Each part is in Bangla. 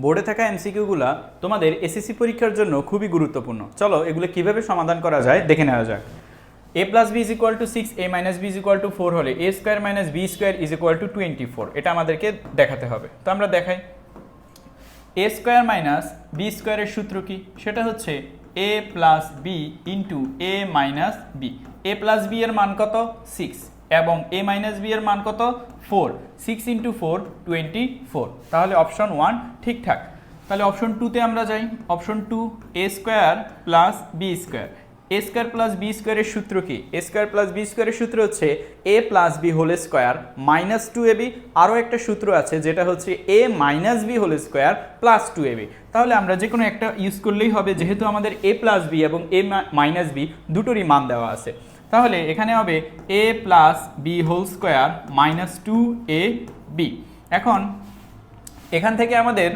বোর্ডে থাকা এমসিকিউগুলো তোমাদের এসএসসি পরীক্ষার জন্য খুবই গুরুত্বপূর্ণ। চলো এগুলো কিভাবে সমাধান করা যায় দেখে নেওয়া যাক। a plus b is equal to 6, a minus b is equal to 4 হলে a square minus b square is equal to 24, এটা আমাদেরকে দেখাতে হবে। তো আমরা দেখাই। a স্কোয়ার মাইনাস বি স্কোয়ারের সূত্র কি? সেটা হচ্ছে a plus b into a minus b. a plus b এর মান কত? 6 এবং a মাইনাস বি এর মান কত? 4। 6 ইন্টু 4 24। তাহলে অপশন 1 ঠিকঠাক। তাহলে অপশন 2তে আমরা যাই। Option 2 a square plus B square. a square plus b স্কোয়ারের সূত্র কি? a স্কোয়ার প্লাস বি স্কোয়ারের সূত্র হচ্ছে a plus b whole square minus 2ab। আরও একটা সূত্র আছে যেটা হচ্ছে a minus b whole square plus 2ab। তাহলে আমরা যে কোনো একটা ইউজ করলেই হবে, যেহেতু আমাদের a প্লাস বি এবং a মাইনাস বি দুটোরই মান দেওয়া আছে। তাহলে এখানে হবে a plus b whole square minus 2ab। এখন এখান থেকে আমাদের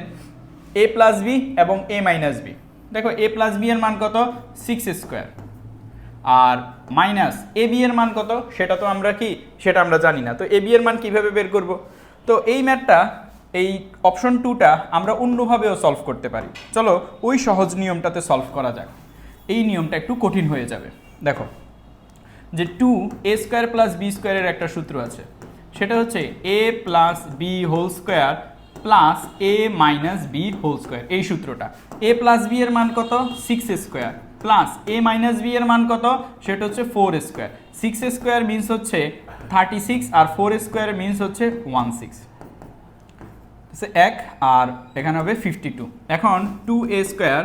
a প্লাস বি এবং a মাইনাস বি, দেখো a প্লাস বি এর মান কত? 6 স্কোয়ার। আর মাইনাস এ বি এর মান কত সেটা তো আমরা সেটা আমরা জানি না। তো এ বি এর মান কিভাবে বের করব? তো এই ম্যাথটা, এই অপশন 2টা আমরা অন্যভাবেও সলভ করতে পারি। চলো ওই সহজ নিয়মটাতে সলভ করা যাক। এই নিয়মটা একটু কঠিন হয়ে যাবে। দেখো যে 2 a স্কোয়ার প্লাস বি স্কোয়ারের একটা সূত্র আছে, সেটা হচ্ছে a plus b whole square plus a minus b whole square. এই সূত্রটা a প্লাস বি এর মান কত? 6 square plus a minus b এর মান কত? সেটা হচ্ছে 4 স্কোয়ার। 6 স্কোয়ার মিনস হচ্ছে 36 আর 4 স্কোয়ার মিনস হচ্ছে 16 এক, আর এখানে হবে 52। এখন 2a square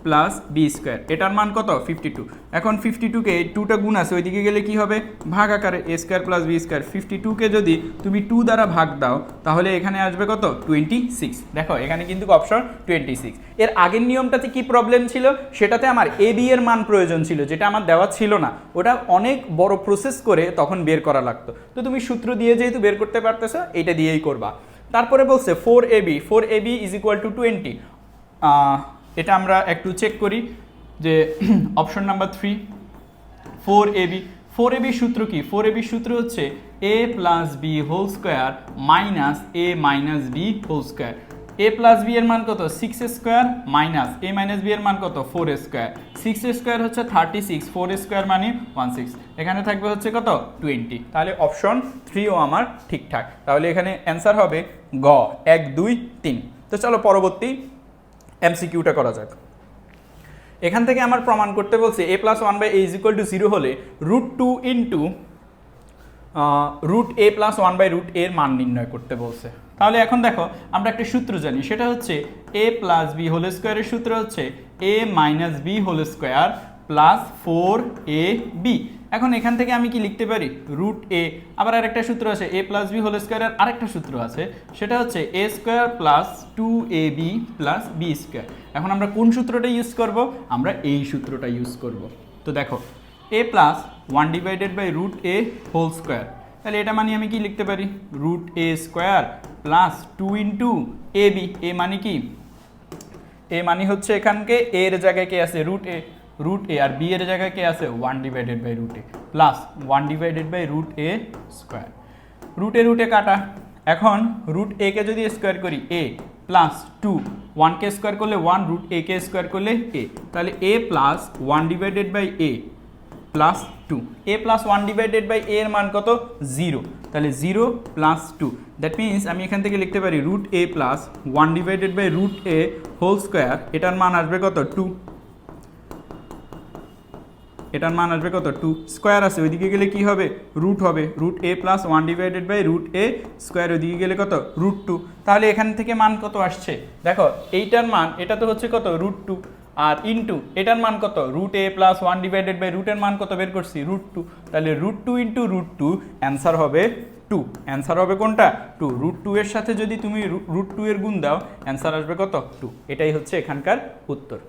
plus B square, এটার মান কত? 52। এখন 52কে 2টা গুণ আছে, ওইদিকে গেলে কি হবে? ভাগ আকারে a square plus B square. 52কে যদি তুমি 2 দ্বারা ভাগ দাও তাহলে এখানে আসবে কত? 26। দেখো এখানে কিন্তু অপশন 26। এর আগের নিয়মটাতে কি প্রবলেম ছিল? সেটাতে আমার এ বি এর মান প্রয়োজন ছিল, যেটা আমার দেওয়া ছিল না। ওটা অনেক বড় প্রসেস করে তখন বের করা লাগতো। তো তুমি সূত্র দিয়ে যেহেতু বের করতে পারতেছো, এটা দিয়েই করবা। তারপরে বলছে 4ab ইজ ইকুয়াল টু 20। এটা আমরা একটু চেক করি যে অপশন নাম্বার 3 4ab সূত্র কি? 4ab সূত্র হচ্ছে a plus b whole square minus a minus b whole square. a plus b এর মান কত? 6 square minus a minus b এর মান কত? 4 স্কোয়ার। 6 স্কোয়ার হচ্ছে 36, 4 স্কোয়ার মানে 16। এখানে থাকবে হচ্ছে কত? 20। তাহলে অপশন 3ও আমার ঠিকঠাক। তাহলে এখানে অ্যান্সার হবে গ 1 2 3। তো চলো পরবর্তী এমসিকিউটা করা যাক। এখান থেকে আমার প্রমাণ করতে বলছে a plus 1/a is equal two 0 হলে √2 ইন্টু √a প্লাস 1/√a এর মান নির্ণয় করতে বলছে। তাহলে এখন দেখো আমরা একটা সূত্র জানি, সেটা হচ্ছে a প্লাস বি হোল স্কোয়ারের সূত্র হচ্ছে a minus b whole square plus 4ab। এখন এখান থেকে আমি কি লিখতে পারি? √a। আবার আরেকটা সূত্র আছে a প্লাস বি হোল স্কোয়ারের আরেকটা সূত্র আছে, সেটা হচ্ছে a square plus 2ab plus B square. এখন আমরা কোন সূত্রটা ইউজ করব? আমরা এই সূত্রটা ইউজ করব। তো দেখো a plus 1/√a whole square, তাহলে এটা মানে আমি কি লিখতে পারি? √a square plus 2 into ab। এ মানে কি? এ মানে হচ্ছে এখানকে a এর জায়গায় কে আছে? √a, আর বি এর জায়গায় কে আছে? 1/√a plus 1/√a square. √a কাটা। এখন √a কে যদি স্কোয়ার করি a প্লাস 2, 1 কে স্কোয়ার করলে 1, √a কে স্কোয়ার করলে a, তাহলে a plus 1/a plus 2। a plus 1/a এর মান কত? 0। তাহলে 0 প্লাস 2, দ্যাট মিনস আমি এখান থেকে লিখতে পারি √a plus 1/√a whole square. এটার মান আসবে কত? 2। এটার মান আসবে কত? 2। স্কোয়ার আছে, ওইদিকে গেলে কি হবে? রুট হবে। √a প্লাস 1/√a স্কোয়ার, ওইদিকে গেলে কত? √2। তাহলে এখান থেকে মান কত আসছে? দেখো এইটার মান, এটা তো হচ্ছে কত? √2, আর ইন্টু এটার মান কত? √a প্লাস 1/√, এর মান কত বের করছি? √2। তাহলে √2 ইন্টু √2, অ্যান্সার হবে 2। অ্যান্সার হবে কোনটা? 2। √2 এর সাথে যদি তুমি √2 এর গুণ দাও, অ্যান্সার আসবে কত? 2। এটাই হচ্ছে এখানকার উত্তর।